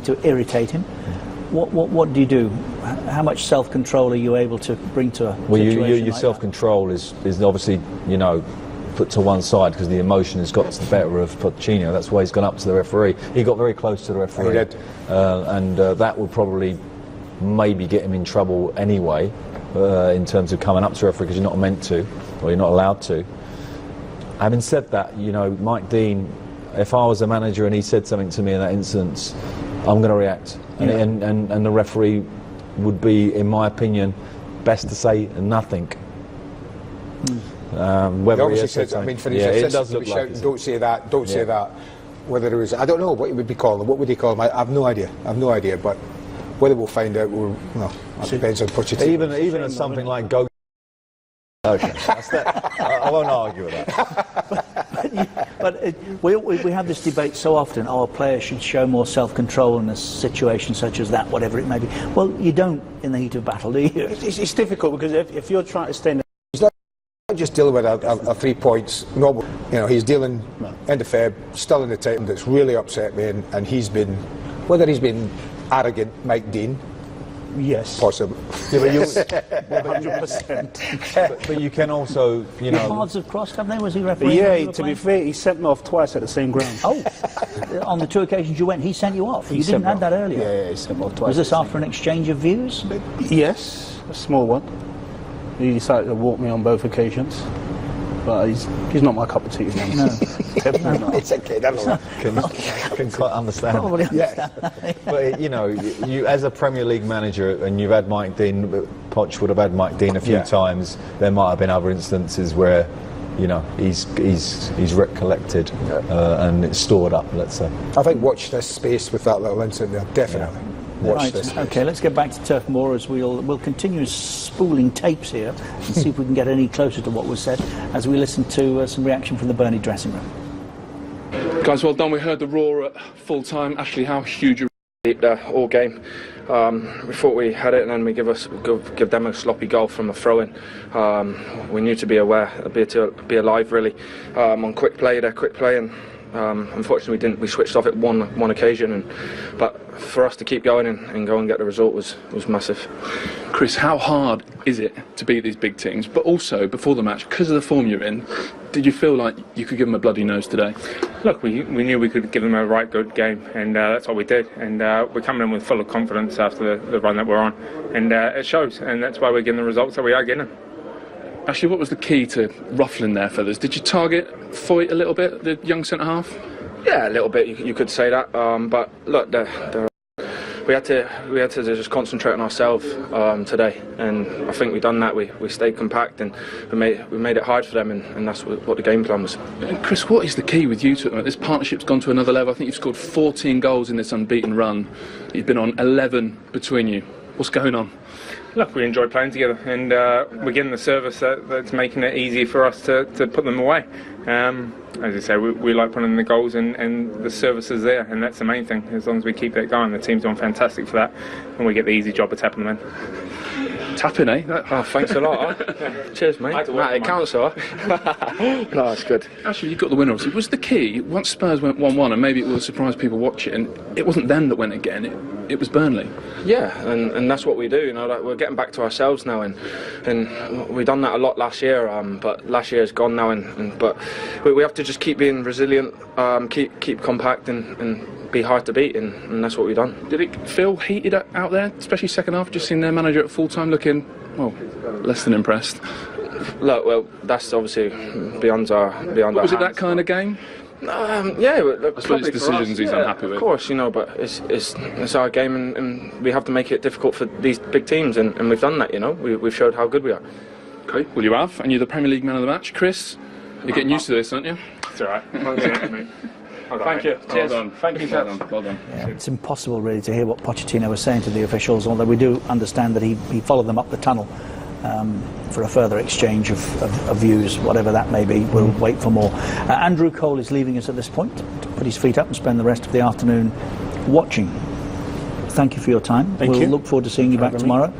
to irritate him. What do you do? How much self-control are you able to bring to a situation your like self-control is obviously, you know, put to one side because the emotion has got the better of Pochettino. That's why he's gone up to the referee. He got very close to the referee. He did. And that would probably maybe get him in trouble anyway, in terms of coming up to the referee, because you're not meant to, or you're not allowed to. Having said that, you know, Mike Dean, if I was a manager and he said something to me in that instance, I'm going to react. Yeah. And the referee would be, in my opinion, best to say nothing. Whether he said, I mean, for his assistant to be shouting, don't say that, don't say that. Whether it was, I don't know what he would be calling. What would he call him? I have no idea. But whether we'll find out, it depends on Pochettino. Even as something like go. Okay, I won't argue with that. But we have this debate so often. A player should show more self-control in a situation such as that, whatever it may be. Well, you don't in the heat of battle, do you? It's difficult because if you're trying to stay in he's not just dealing with a 3 points. No, you know, he's dealing end of Feb, still in the title. That's really upset me, and he's been, whether he's been arrogant, Mike Dean. Yes. Possible. Yeah, but 100%. But you can also, you know. Paths have crossed, haven't they? Was he refereeing? Yeah, to be fair, he sent me off twice at the same ground. Oh, on the 2 occasions you went, he sent you off. You didn't have that earlier. Yeah, he sent me off twice. Was this after an exchange of views? Yes, a small one. He decided to walk me on both occasions. But he's not my cup of tea. No. Definitely not. It's okay, that's all Can quite understand. Probably understand. But you know, you as a Premier League manager, and you've had Mike Dean, Poch would have had Mike Dean a few times. There might have been other instances where, you know, he's recollected and it's stored up. Let's say. I think watch this space with that little incident there. Definitely. Watch this space. Okay, let's get back to Turf Moor as we'll continue spooling tapes here and see if we can get any closer to what was said as we listen to some reaction from the Burnley dressing room. Guys, well done. We heard the roar at full time. Ashley, how huge a all game. We thought we had it, and then we give them a sloppy goal from a throw-in. We knew to be aware, be alive really, on quick play, and unfortunately we switched off at one occasion, but for us to keep going and go and get the result was massive. Chris, how hard is it to beat these big teams? But also, before the match, because of the form you're in, did you feel like you could give them a bloody nose today? Look, we knew we could give them a right good game, and that's what we did. And we're coming in with full of confidence after the run that we're on, and it shows. And that's why we're getting the results that we are getting. Actually, what was the key to ruffling their feathers? Did you target Foyt a little bit, the young centre-half? Yeah, a little bit, you could say that. But look, we had to just concentrate on ourselves today, and I think we've done that. We stayed compact, and we made it hard for them, and that's what the game plan was. And Chris, what is the key with you two? This partnership's gone to another level. I think you've scored 14 goals in this unbeaten run. You've been on 11 between you. What's going on? Look, we enjoy playing together, and we're getting the service that's making it easy for us to put them away. As I say, we like putting in the goals, and the service is there, and that's the main thing. As long as we keep it going, the team's doing fantastic for that, and we get the easy job of tapping them in. Tapping, eh? Oh, thanks a lot. Cheers, mate. It counts, though. No, it's good. Actually, you got the winner. Obviously. Was the key, once Spurs went 1-1, and maybe it will surprise people watching, it wasn't them that went again, it was Burnley? Yeah, and that's what we do, you know, like we're getting back to ourselves now, and we've done that a lot last year, but last year is gone now, but we have to just keep being resilient, keep compact and be hard to beat, and that's what we've done. Did it feel heated out there, especially second half, just seeing their manager at full time looking, well, less than impressed? Look, well, that's obviously beyond our Was it hands, that kind of game? Yeah, I suppose it's decisions he's unhappy with. Of course, you know, but it's our game, and we have to make it difficult for these big teams, and we've done that, you know. We've showed how good we are. Okay, well you have, and you're the Premier League man of the match. Chris, you're getting used to this, aren't you? It's all right. Thank you. Cheers. Well done. Thank you, Well done. Yeah, it's impossible really to hear what Pochettino was saying to the officials, although we do understand that he followed them up the tunnel for a further exchange of views, whatever that may be. We'll wait for more. Andrew Cole is leaving us at this point to put his feet up and spend the rest of the afternoon watching. Thank you for your time. We'll look forward to seeing you back tomorrow.